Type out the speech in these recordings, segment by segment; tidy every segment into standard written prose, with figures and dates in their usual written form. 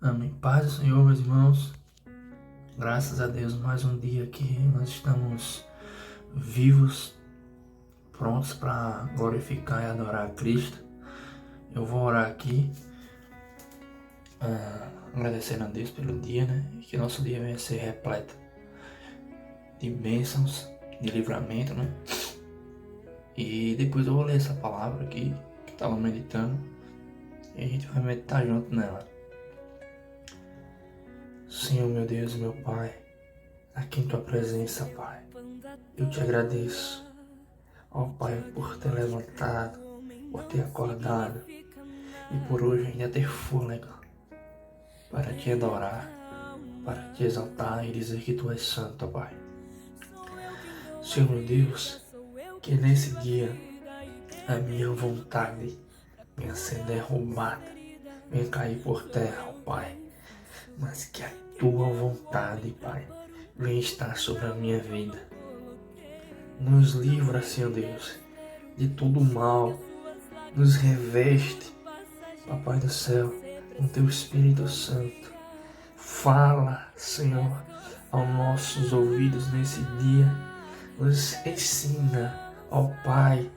Amém. Paz do Senhor, meus irmãos. Graças a Deus, mais um dia que nós estamos vivos, prontos para glorificar e adorar a Cristo. Eu vou orar aqui, agradecendo a Deus pelo dia, né? E que nosso dia venha ser repleto de bênçãos, de livramento, né? E depois eu vou ler essa palavra aqui, que estava meditando, e a gente vai meditar junto nela. Senhor, meu Deus e meu Pai, aqui em Tua presença, Pai, eu te agradeço, ó Pai, por ter levantado, por ter acordado e por hoje ainda ter fôlego para te adorar, para te exaltar e dizer que Tu és santo, ó Pai. Senhor, meu Deus, que nesse dia a minha vontade venha ser derrubada, venha cair por terra, ó Pai, mas que a Tua vontade, Pai, venha estar sobre a minha vida. Nos livra, Senhor Deus, de todo mal, nos reveste, Papai do céu, com Teu Espírito Santo. Fala, Senhor, aos nossos ouvidos nesse dia, nos ensina, ó Pai,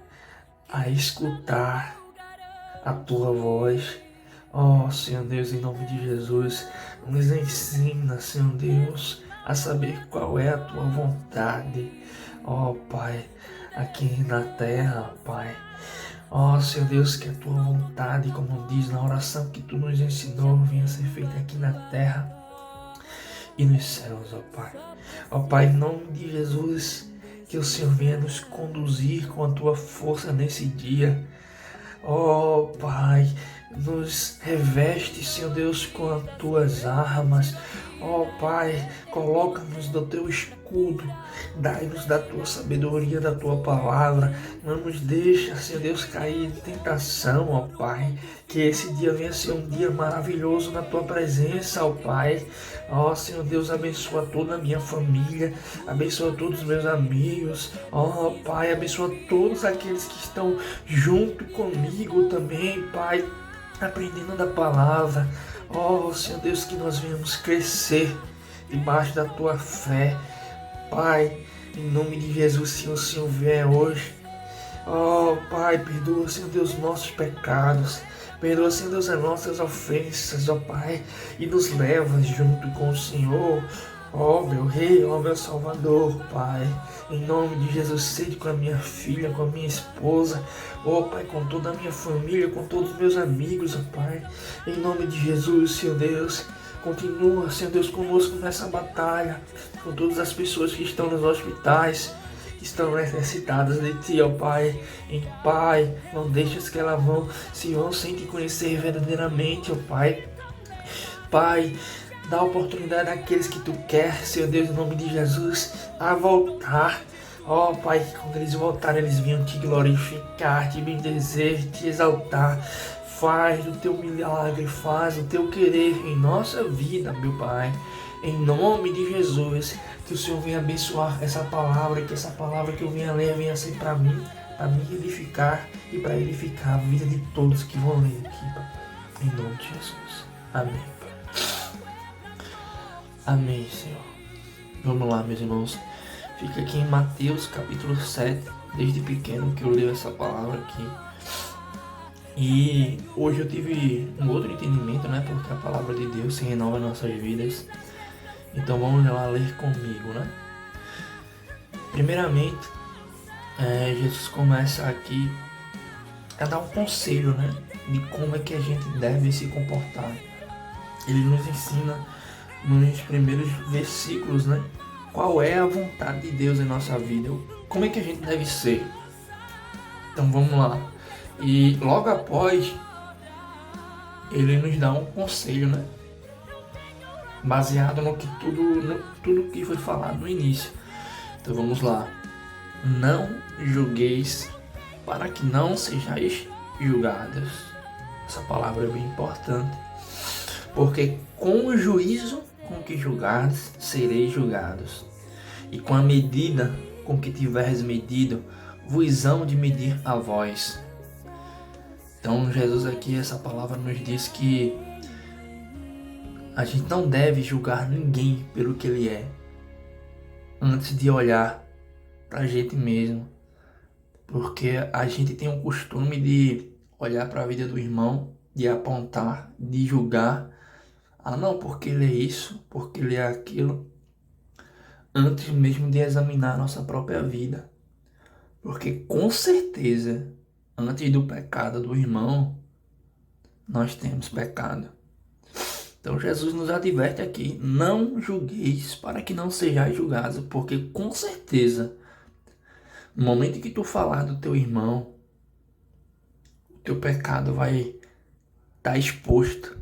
a escutar a Tua voz. Ó Senhor Deus, em nome de Jesus, nos ensina, Senhor Deus, a saber qual é a Tua vontade, ó Pai, aqui na terra, Pai. Ó Senhor Deus, que a Tua vontade, como diz na oração que Tu nos ensinou, venha ser feita aqui na terra e nos céus, ó Pai. Ó Pai, em nome de Jesus, que o Senhor venha nos conduzir com a Tua força nesse dia. Ó Pai, nos reveste, Senhor Deus, com as Tuas armas. Ó Pai, coloca-nos do Teu escudo, dai-nos da Tua sabedoria, da Tua palavra. Não nos deixa, Senhor Deus, cair em tentação, ó Pai. Que esse dia venha ser um dia maravilhoso na Tua presença, ó Pai. Ó Senhor Deus, abençoa toda a minha família, abençoa todos os meus amigos. Ó Pai, abençoa todos aqueles que estão junto comigo também, Pai, aprendendo da palavra. Ó Senhor Deus, que nós venhamos crescer debaixo da Tua fé. Pai, em nome de Jesus, se o Senhor vier hoje, ó Pai, perdoa, Senhor Deus, nossos pecados. Perdoa, Senhor Deus, as nossas ofensas, ó Pai, e nos leva junto com o Senhor. Ó meu Rei, ó meu Salvador, Pai, em nome de Jesus, seja com a minha filha, com a minha esposa, ó Pai, com toda a minha família, com todos os meus amigos, ó Pai, em nome de Jesus, Senhor Deus, continua, Senhor Deus, conosco nessa batalha, com todas as pessoas que estão nos hospitais, que estão necessitadas de Ti, ó Pai, Pai, não deixes que elas se vão sem Te conhecer verdadeiramente, ó Pai, Pai, dá oportunidade àqueles que Tu quer, Senhor Deus, em nome de Jesus, a voltar. Ó Pai, que quando eles voltarem, eles venham Te glorificar, Te bendizer, Te exaltar. Faz o Teu milagre, faz o Teu querer em nossa vida, meu Pai. Em nome de Jesus, que o Senhor venha abençoar essa palavra, que essa palavra que eu venha ler venha ser para mim edificar e para edificar a vida de todos que vão ler aqui, Pai. Em nome de Jesus. Amém, Pai. Amém, Senhor. Vamos lá, meus irmãos. Fica aqui em Mateus capítulo 7, desde pequeno que eu leio essa palavra aqui. E hoje eu tive um outro entendimento, né? Porque a palavra de Deus se renova em nossas vidas. Então vamos lá ler comigo, né? Primeiramente, Jesus começa aqui a dar um conselho, né? De como é que a gente deve se comportar. Ele nos ensina nos primeiros versículos, né? Qual é a vontade de Deus em nossa vida? Como é que a gente deve ser? Então vamos lá. E logo após, ele nos dá um conselho, né? Baseado no que tudo que foi falado no início. Então vamos lá. Não julgueis para que não sejais julgados. Essa palavra é bem importante. Porque com o juízo com que julgardes, sereis julgados. E com a medida com que tiveres medido, vos hão de medir a vós. Então Jesus aqui, essa palavra nos diz que A gente não deve julgar ninguém pelo que ele é, antes de olhar pra gente mesmo. Porque a gente tem o costume de olhar para a vida do irmão, de apontar, de julgar. Ah, não, porque ele é isso, porque ele é aquilo, antes mesmo de examinar a nossa própria vida. Porque com certeza, antes do pecado do irmão, nós temos pecado. Então Jesus nos adverte aqui: não julgueis para que não sejais julgados, porque com certeza, no momento que tu falar do teu irmão, o teu pecado vai estar exposto.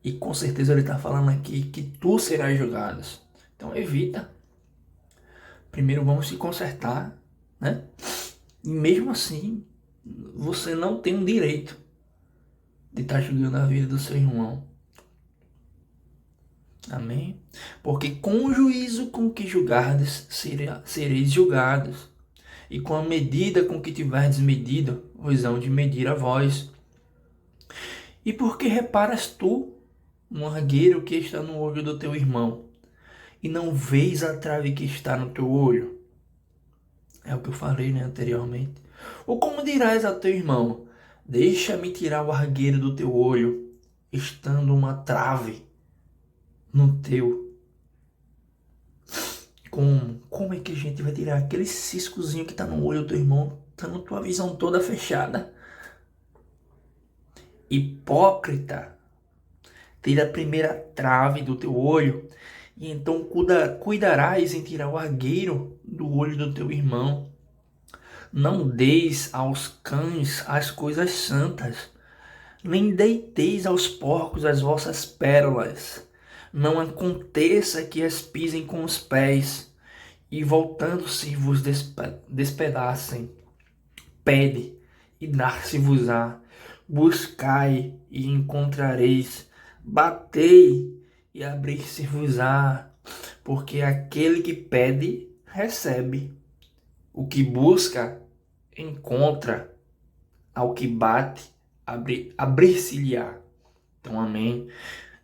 E com certeza ele está falando aqui que tu serás julgado. Então evita. Primeiro vamos se consertar, né? E mesmo assim, você não tem o direito de estar julgando a vida do seu irmão. Amém? Porque com o juízo com que julgardes, sereis julgados. E com a medida com que tiverdes medido, vos hão de medir a vós. E porque reparas tu no argueiro que está no olho do teu irmão, e não vês a trave que está no teu olho? É o que eu falei, né, anteriormente. Ou como dirás a teu irmão: deixa-me tirar o argueiro do teu olho, estando uma trave no teu? Como é que a gente vai tirar aquele ciscozinho que está no olho do teu irmão, estando tua visão toda fechada? Hipócrita, tira a primeira trave do teu olho, e então cuidarás em tirar o argueiro do olho do teu irmão. Não deis aos cães as coisas santas, nem deiteis aos porcos as vossas pérolas. Não aconteça que as pisem com os pés, e voltando-se vos despedacem. Pede, e dar-se-vos-á. Buscai, e encontrareis. Batei, e abrir-se-vos-á. Porque aquele que pede, recebe. O que busca, encontra. Ao que bate, abrir-se-lhe-á. Então, amém.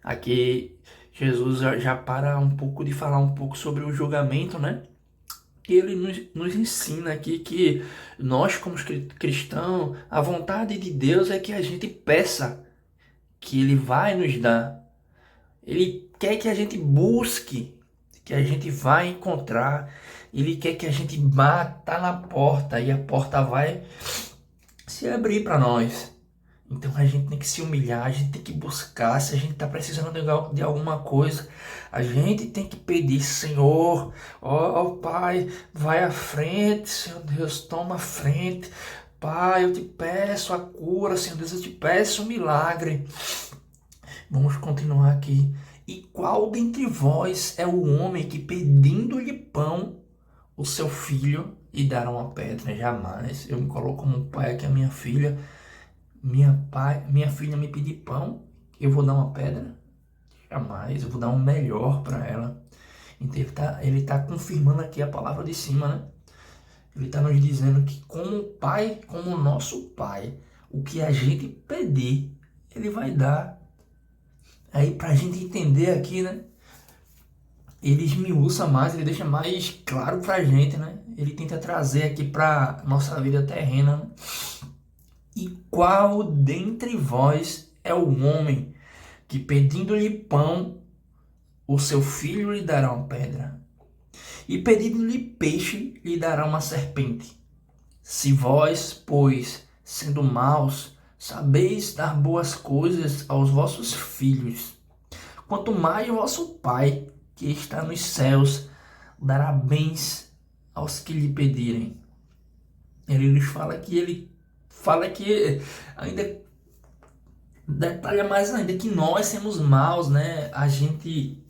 Aqui, Jesus já para um pouco de falar um pouco sobre o julgamento, né? E ele nos ensina aqui que nós, como cristãos, a vontade de Deus é que a gente peça, que Ele vai nos dar. Ele quer que a gente busque, que a gente vai encontrar. Ele quer que a gente bata na porta e a porta vai se abrir para nós. Então a gente tem que se humilhar, a gente tem que buscar. Se a gente está precisando de alguma coisa, a gente tem que pedir: Senhor, ó Pai, vai à frente, Senhor Deus, toma a frente. Pai, eu te peço a cura, Senhor Deus, eu te peço um milagre. Vamos continuar aqui. E qual dentre vós é o homem que, pedindo-lhe pão, o seu filho lhe dará uma pedra? Jamais. Eu me coloco como pai aqui, a minha filha. Minha filha me pedir pão, eu vou dar uma pedra? Jamais, eu vou dar um melhor para ela. Então ele tá confirmando aqui a palavra de cima, né? Ele está nos dizendo que como pai, como nosso pai, o que a gente pedir, ele vai dar. Aí para a gente entender aqui, né? Ele esmiuça mais, ele deixa mais claro para a gente, né? Ele tenta trazer aqui para nossa vida terrena, né? E qual dentre vós é o homem que, pedindo-lhe pão, o seu filho lhe dará uma pedra? E pedindo-lhe peixe, lhe dará uma serpente? Se vós, pois, sendo maus, sabeis dar boas coisas aos vossos filhos, quanto mais o vosso Pai, que está nos céus, dará bens aos que lhe pedirem. Ele nos fala que ainda detalha mais ainda que nós somos maus, né? A gente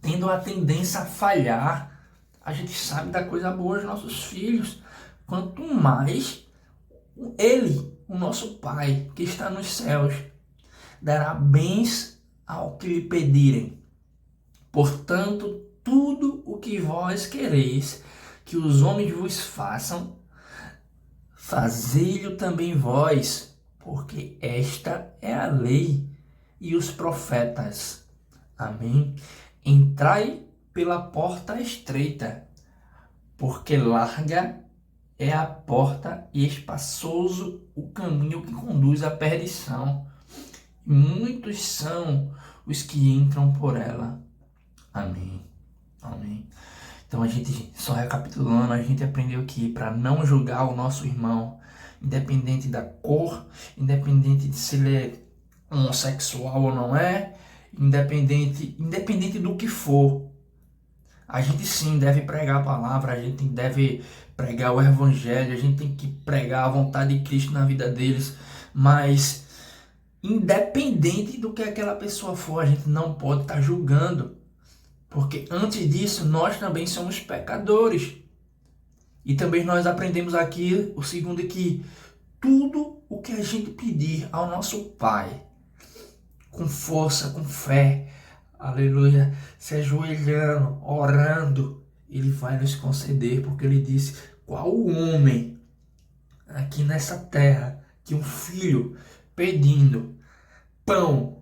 tendo a tendência a falhar, a gente sabe da coisa boa aos nossos filhos. Quanto mais Ele, o nosso Pai, que está nos céus, dará bens ao que lhe pedirem. Portanto, tudo o que vós quereis que os homens vos façam, fazei-lo também vós, porque esta é a lei e os profetas. Amém? Entrai pela porta estreita, porque larga é a porta e espaçoso o caminho que conduz à perdição. Muitos são os que entram por ela. Amém. Amém. Então a gente, só recapitulando, a gente aprendeu aqui para não julgar o nosso irmão, independente da cor, independente de se ele é homossexual ou não é, independente do que for. A gente sim deve pregar a palavra, a gente deve pregar o evangelho, a gente tem que pregar a vontade de Cristo na vida deles, mas independente do que aquela pessoa for, a gente não pode estar julgando, porque antes disso nós também somos pecadores. E também nós aprendemos aqui o segundo, que tudo o que a gente pedir ao nosso Pai, com força, com fé, aleluia, se ajoelhando, orando, Ele vai nos conceder, porque Ele disse: qual o homem aqui nessa terra que um filho pedindo pão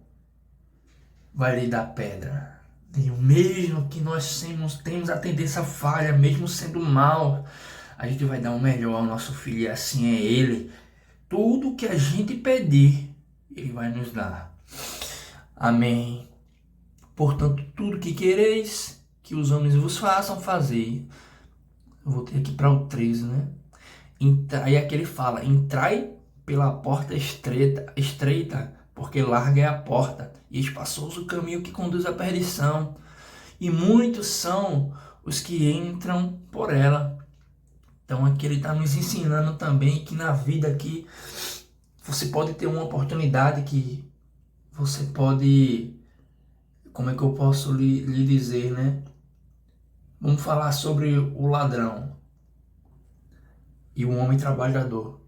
vai lhe dar pedra? E o mesmo que nós temos a tendência à falha, mesmo sendo mal, a gente vai dar o melhor ao nosso filho, e assim é Ele. Tudo que a gente pedir, Ele vai nos dar. Amém. Portanto, tudo que quereis que os homens vos façam, fazei. Eu voltei aqui para o 13, né? Aí aqui ele fala: entrai pela porta estreita, porque larga é a porta, e espaçoso o caminho que conduz à perdição, e muitos são os que entram por ela. Então aqui ele está nos ensinando também que na vida aqui você pode ter uma oportunidade, que você pode, como é que eu posso lhe dizer, né? Vamos falar sobre o ladrão e o homem trabalhador.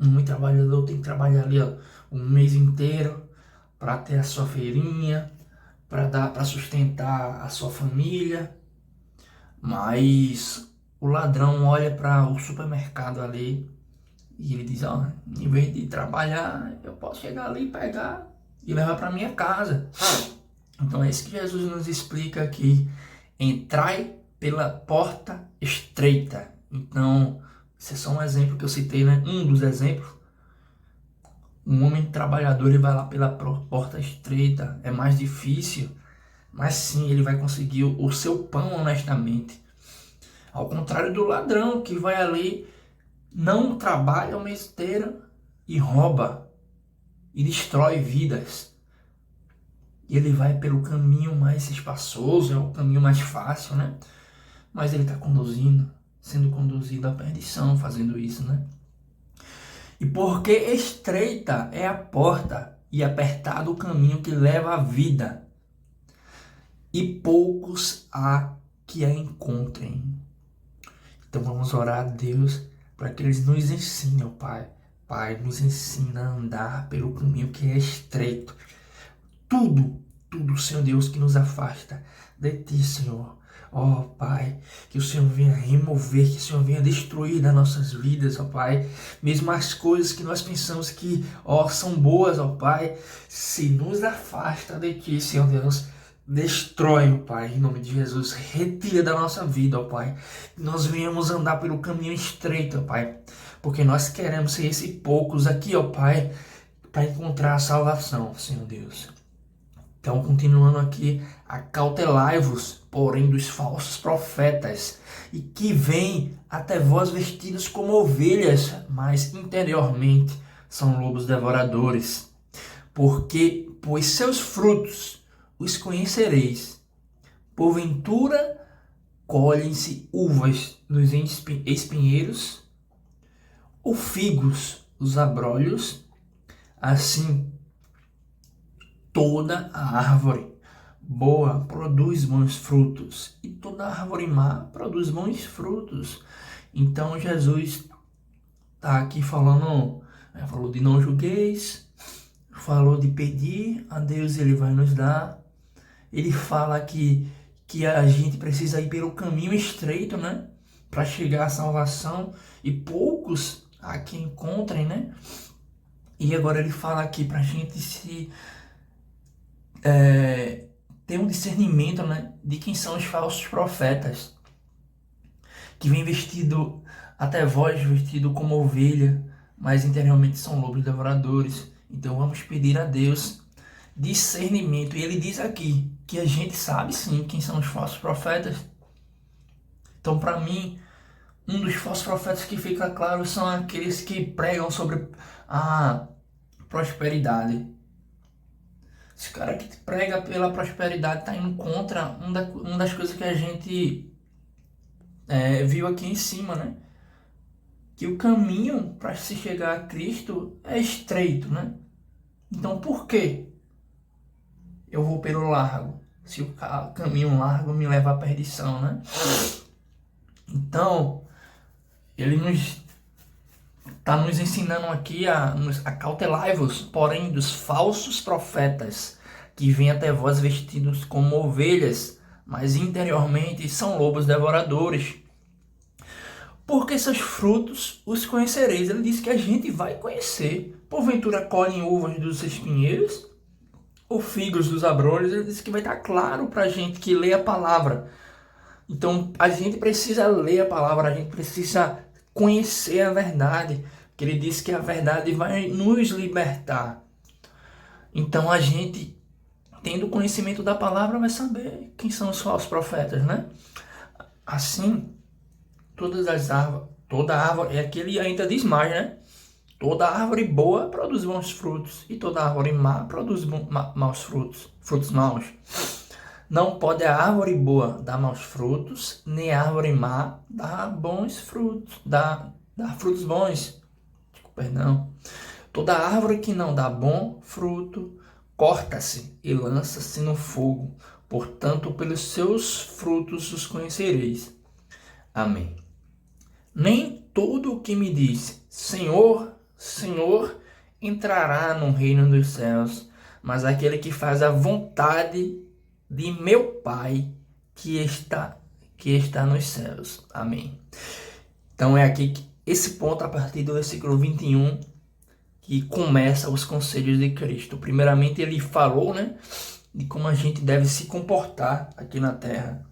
Um homem trabalhador tem que trabalhar ali, ó, um mês inteiro para ter a sua feirinha, para sustentar a sua família. Mas o ladrão olha para o supermercado ali e ele diz: ó, em vez de trabalhar, eu posso chegar ali, pegar e levar para minha casa. Então é isso que Jesus nos explica aqui: entrai pela porta estreita. Então, esse é só um exemplo que eu citei, né? Um dos exemplos. Um homem trabalhador, ele vai lá pela porta estreita, é mais difícil, mas sim, ele vai conseguir o seu pão honestamente. Ao contrário do ladrão, que vai ali, não trabalha o mês inteiro e rouba e destrói vidas. E ele vai pelo caminho mais espaçoso, é o caminho mais fácil, né? Mas ele está sendo conduzido à perdição fazendo isso, né? E porque estreita é a porta e apertado o caminho que leva à vida, e poucos há que a encontrem. Então vamos orar a Deus para que eles nos ensinem, Pai. Pai, nos ensina a andar pelo caminho que é estreito. Tudo, Senhor Deus, que nos afasta de Ti, Senhor. Ó Pai, que o Senhor venha remover, que o Senhor venha destruir das nossas vidas, ó Pai. Mesmo as coisas que nós pensamos que, ó, são boas, ó Pai, se nos afasta de Ti, Senhor Deus. Destrói, ó Pai, em nome de Jesus. Retira da nossa vida, ó Pai. Nós venhamos andar pelo caminho estreito, ó Pai. Porque nós queremos ser esses poucos aqui, ó Pai, para encontrar a salvação, Senhor Deus. Então, continuando aqui: acautelai-vos, porém, dos falsos profetas, e que vêm até vós vestidos como ovelhas, mas interiormente são lobos devoradores. Pois seus frutos os conhecereis. Porventura, colhem-se uvas dos espinheiros, ou figos dos abrolhos? Assim, toda a árvore boa produz bons frutos, e toda árvore má produz bons frutos. Então Jesus está aqui falou de não julgueis, falou de pedir a Deus, Ele vai nos dar. Ele fala que a gente precisa ir pelo caminho estreito, né, para chegar à salvação, e poucos há que encontrem, né? E agora ele fala aqui para a gente ter um discernimento, né, de quem são os falsos profetas, que vem vestido, até voz vestido como ovelha, mas interiormente são lobos devoradores. Então vamos pedir a Deus discernimento. E ele diz aqui que a gente sabe sim quem são os falsos profetas. Então, para mim, um dos falsos profetas que fica claro são aqueles que pregam sobre a prosperidade. Esse cara que prega pela prosperidade está indo contra uma das coisas que a gente viu aqui em cima, né? Que o caminho para se chegar a Cristo é estreito, né? Então, por que eu vou pelo largo? Se o caminho largo me leva à perdição, né? Então, ele está nos ensinando aqui a cautelai-vos, porém, dos falsos profetas, que vêm até vós vestidos como ovelhas, mas interiormente são lobos devoradores. Porque seus frutos os conhecereis. Ele diz que a gente vai conhecer. Porventura colhem uvas dos espinheiros ou figos dos abrolhos. Ele diz que vai estar claro para a gente que lê a palavra. Então a gente precisa ler a palavra, a gente precisa conhecer a verdade. Porque ele diz que a verdade vai nos libertar. Então a gente, tendo conhecimento da palavra, vai saber quem são os falsos profetas, né? Assim, toda árvore, é que ele ainda diz mais, né? Toda árvore boa produz bons frutos, e toda árvore má produz maus frutos, frutos maus. Não pode a árvore boa dar maus frutos, nem a árvore má dar bons frutos, dar frutos bons. Perdão. Toda árvore que não dá bom fruto, corta-se e lança-se no fogo. Portanto, pelos seus frutos os conhecereis. Amém. Nem todo o que me diz Senhor, Senhor, entrará no reino dos céus, mas aquele que faz a vontade de meu Pai que está nos céus. Amém. Então é aqui que esse ponto, a partir do versículo 21, que começa os conselhos de Cristo. Primeiramente ele falou, né, de como a gente deve se comportar aqui na terra.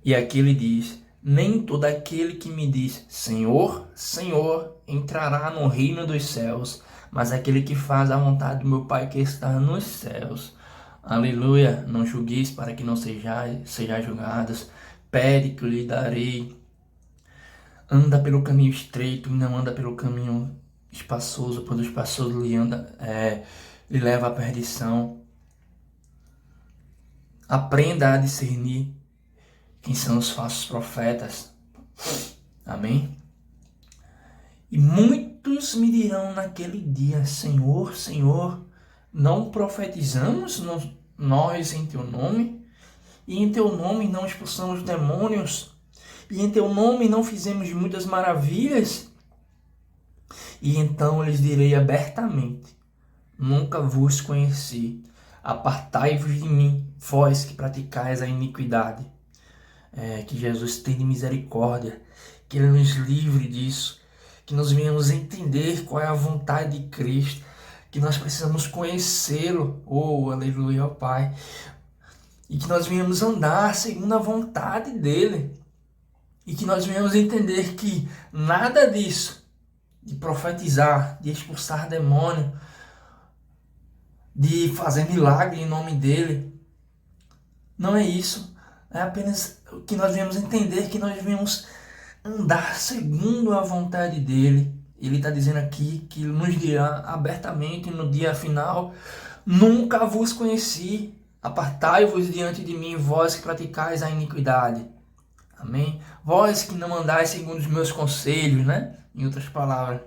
E aqui ele diz: nem todo aquele que me diz Senhor, Senhor, entrará no reino dos céus, mas aquele que faz a vontade do meu Pai que está nos céus. Aleluia. Não julgueis para que não sejais julgados. Pede que eu lhe darei. Anda pelo caminho estreito e não anda pelo caminho espaçoso, pois o espaçoso lhe leva à perdição. Aprenda a discernir quem são os falsos profetas. Amém? E muitos me dirão naquele dia: Senhor, Senhor, não profetizamos nós em teu nome? E em teu nome não expulsamos demônios? E em teu nome não fizemos muitas maravilhas? E então lhes direi abertamente: nunca vos conheci. Apartai-vos de mim, vós que praticais a iniquidade. Que Jesus tenha misericórdia, que Ele nos livre disso, que nós venhamos entender qual é a vontade de Cristo, que nós precisamos conhecê-lo, aleluia, ó Pai, e que nós venhamos andar segundo a vontade dEle, e que nós venhamos entender que nada disso, de profetizar, de expulsar demônio, de fazer milagre em nome dEle, não é isso. É apenas que nós devemos entender que nós devemos andar segundo a vontade dEle. Ele está dizendo aqui que nos dirá abertamente no dia final: nunca vos conheci, apartai-vos diante de mim, vós que praticais a iniquidade. Amém? Vós que não andais segundo os meus conselhos, né? Em outras palavras.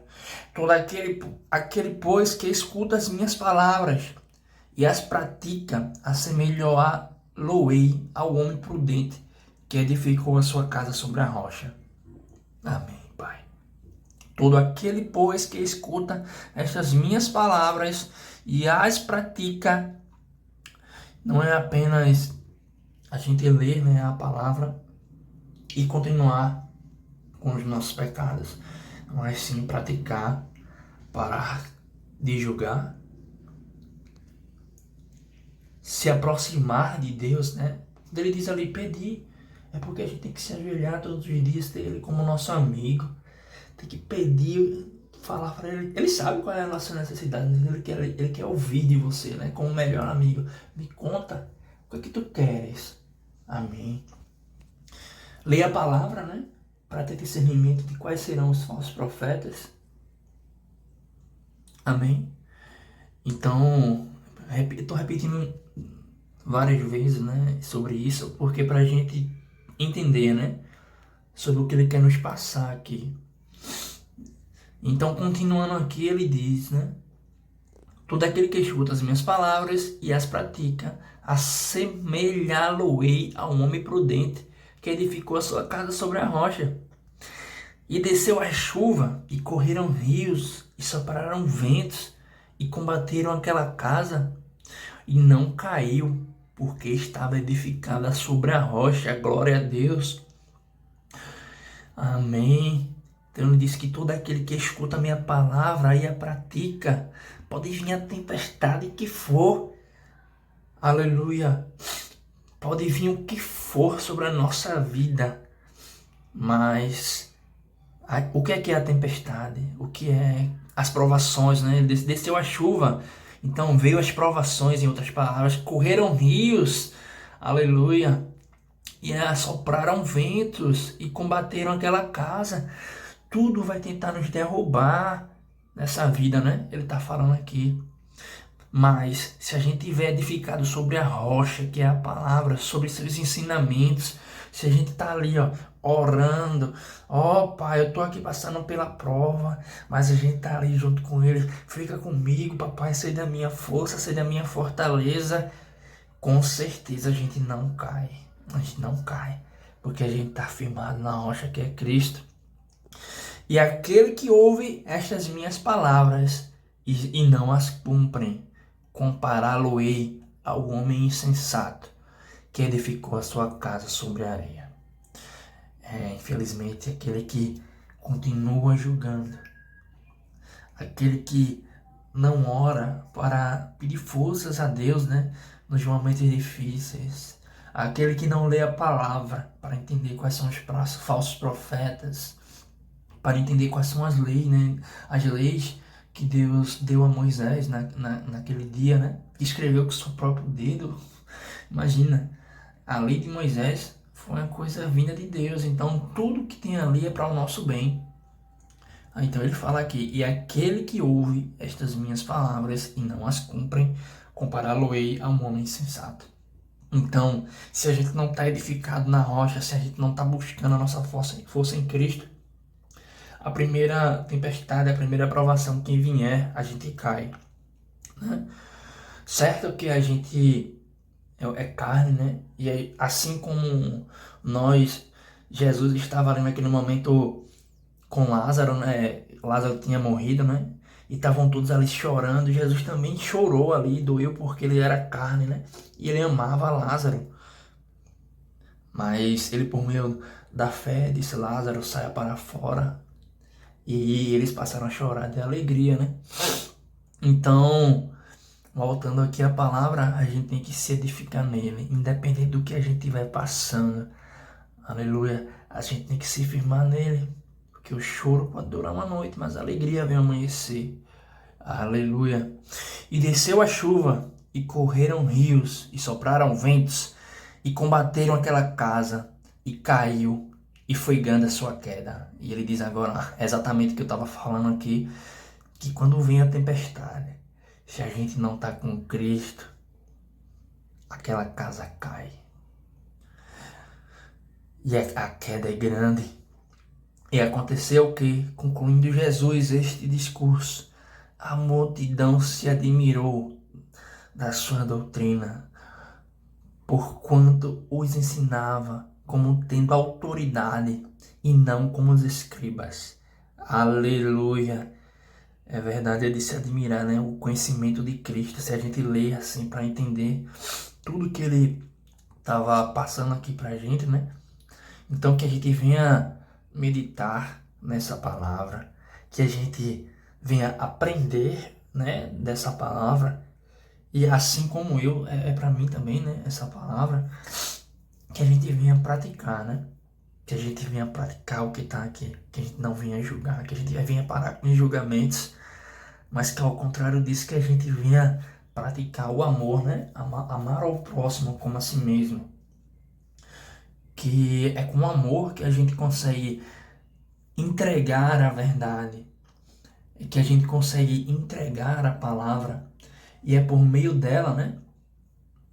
Todo aquele pois que escuta as minhas palavras e as pratica, assemelhou-ei ao homem prudente que edificou a sua casa sobre a rocha. Amém, Pai. Todo aquele, pois, que escuta estas minhas palavras e as pratica, não é apenas a gente ler, né, a palavra e continuar com os nossos pecados, mas sim praticar, parar de julgar, se aproximar de Deus, né? Quando ele diz ali pedir, é porque a gente tem que se ajoelhar todos os dias, ter ele como nosso amigo, tem que pedir, falar para ele. Ele sabe qual é a nossa necessidade, ele quer ouvir de você, né? Como melhor amigo. Me conta, o que é que tu queres? Amém. Leia a palavra, né? Para ter discernimento de quais serão os falsos profetas. Amém. Então, estou repetindo várias vezes, né, sobre isso, porque para a gente entender, né, sobre o que ele quer nos passar aqui. Então, continuando aqui, ele diz, né, todo aquele que escuta as minhas palavras e as pratica, assemelhá-lo-ei a um homem prudente que edificou a sua casa sobre a rocha. E desceu a chuva, e correram rios, e sopraram ventos, e combateram aquela casa, e não caiu, porque estava edificada sobre a rocha. Glória a Deus. Amém. Então ele diz que todo aquele que escuta a minha palavra e a pratica, pode vir a tempestade que for. Aleluia. Pode vir o que for sobre a nossa vida, mas o que é a tempestade? O que é as provações, né? Desceu a chuva, então veio as provações, em outras palavras, correram rios, aleluia, e assopraram ventos e combateram aquela casa. Tudo vai tentar nos derrubar nessa vida, né? Ele está falando aqui. Mas se a gente tiver edificado sobre a rocha, que é a palavra, sobre seus ensinamentos, se a gente tá ali, ó, orando, ó pai, eu tô aqui passando pela prova, mas a gente tá ali junto com ele, fica comigo, papai, sei da minha força, sei da minha fortaleza, com certeza a gente não cai, porque a gente tá firmado na rocha que é Cristo. E aquele que ouve estas minhas palavras e não as cumprem, compará-lo-ei ao homem insensato que edificou a sua casa sobre a areia. Infelizmente, aquele que continua julgando, aquele que não ora para pedir forças a Deus, né, nos momentos difíceis, aquele que não lê a palavra para entender quais são os falsos profetas, para entender quais são as leis, né, as leis que Deus deu a Moisés naquele dia, né? Escreveu com o seu próprio dedo. Imagina, a lei de Moisés foi uma coisa vinda de Deus. Então, tudo que tem ali é para o nosso bem. Então, ele fala aqui, e aquele que ouve estas minhas palavras e não as cumprem, compará-lo-ei a um homem insensato. Então, se a gente não está edificado na rocha, se a gente não está buscando a nossa força em Cristo, a primeira tempestade, a primeira provação que vier, a gente cai, né? Certo que a gente é carne, né? E aí, assim como Jesus estava ali naquele momento com Lázaro, né? Lázaro tinha morrido, né? E estavam todos ali chorando. Jesus também chorou ali, doeu porque ele era carne, né? E ele amava Lázaro. Mas ele, por meio da fé, disse: Lázaro, saia para fora. E eles passaram a chorar de alegria, né? Então, voltando aqui à palavra, a gente tem que se edificar nele, independente do que a gente vai passando. Aleluia. A gente tem que se firmar nele, porque o choro pode durar uma noite, mas a alegria vem amanhecer. Aleluia. E desceu a chuva, e correram rios, e sopraram ventos, e combateram aquela casa, e caiu, e foi grande a sua queda. E ele diz agora exatamente o que eu estava falando aqui, que quando vem a tempestade, se a gente não está com Cristo, aquela casa cai. E a queda é grande. E aconteceu que, concluindo Jesus este discurso, a multidão se admirou da sua doutrina, porquanto os ensinava como tendo autoridade e não como os escribas. Aleluia! É verdade, é de se admirar, né? O conhecimento de Cristo, se a gente lê assim para entender tudo que ele estava passando aqui pra gente, né? Então que a gente venha meditar nessa palavra, que a gente venha aprender, né, dessa palavra E assim como eu, é para mim também, né, essa palavra, que a gente venha praticar, né? Que a gente venha praticar o que está aqui, que a gente não venha julgar, que a gente venha parar com os julgamentos, mas que ao contrário disso, que a gente venha praticar o amor, né? Amar ao próximo como a si mesmo. Que é com amor que a gente consegue entregar a verdade, que a gente consegue entregar a palavra, e é por meio dela, né,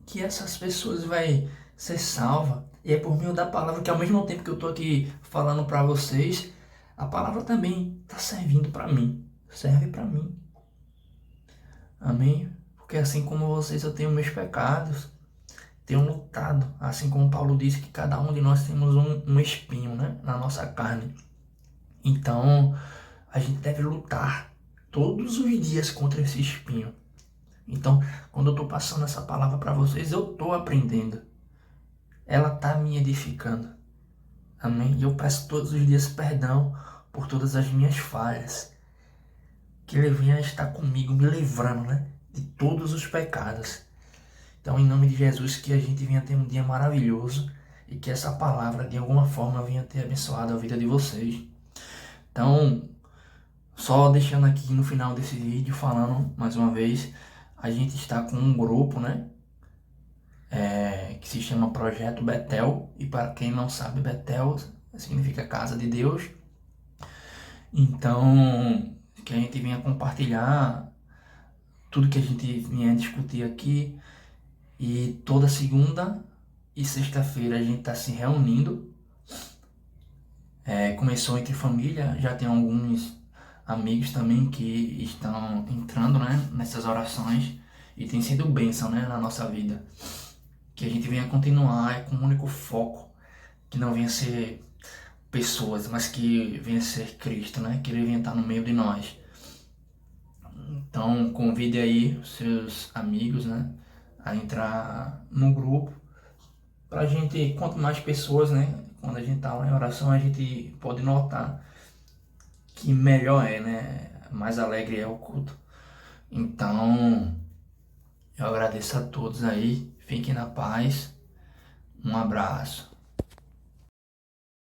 que essas pessoas vai ser salva. E é por meio da palavra que ao mesmo tempo que eu tô aqui falando para vocês, a palavra também tá servindo para mim, serve para mim. Amém? Porque assim como vocês, eu tenho meus pecados, tenho lutado, assim como Paulo disse que cada um de nós temos um espinho, né, na nossa carne. Então, a gente deve lutar todos os dias contra esse espinho. Então, quando eu estou passando essa palavra para vocês, eu estou aprendendo. Ela está me edificando. Amém? E eu peço todos os dias perdão por todas as minhas falhas. Que Ele venha estar comigo, me livrando, né, de todos os pecados. Então, em nome de Jesus, que a gente venha ter um dia maravilhoso e que essa palavra, de alguma forma, venha ter abençoado a vida de vocês. Então, só deixando aqui no final desse vídeo, falando mais uma vez, a gente está com um grupo, né? Que se chama Projeto Betel. E para quem não sabe, Betel significa Casa de Deus. Então, que a gente venha compartilhar tudo que a gente vinha discutir aqui. E toda segunda e sexta-feira a gente está se reunindo. Começou entre família, já tem alguns amigos também que estão entrando, né, nessas orações e tem sido bênção, né, na nossa vida. Que a gente venha continuar com um único foco, que não venha ser pessoas, mas que venha ser Cristo, né, que Ele venha estar no meio de nós. Então convide aí os seus amigos, né, a entrar no grupo, para a gente, quanto mais pessoas, né, quando a gente está lá em oração, a gente pode notar que melhor é, né? Mais alegre é o culto. Então, eu agradeço a todos aí. Fiquem na paz. Um abraço.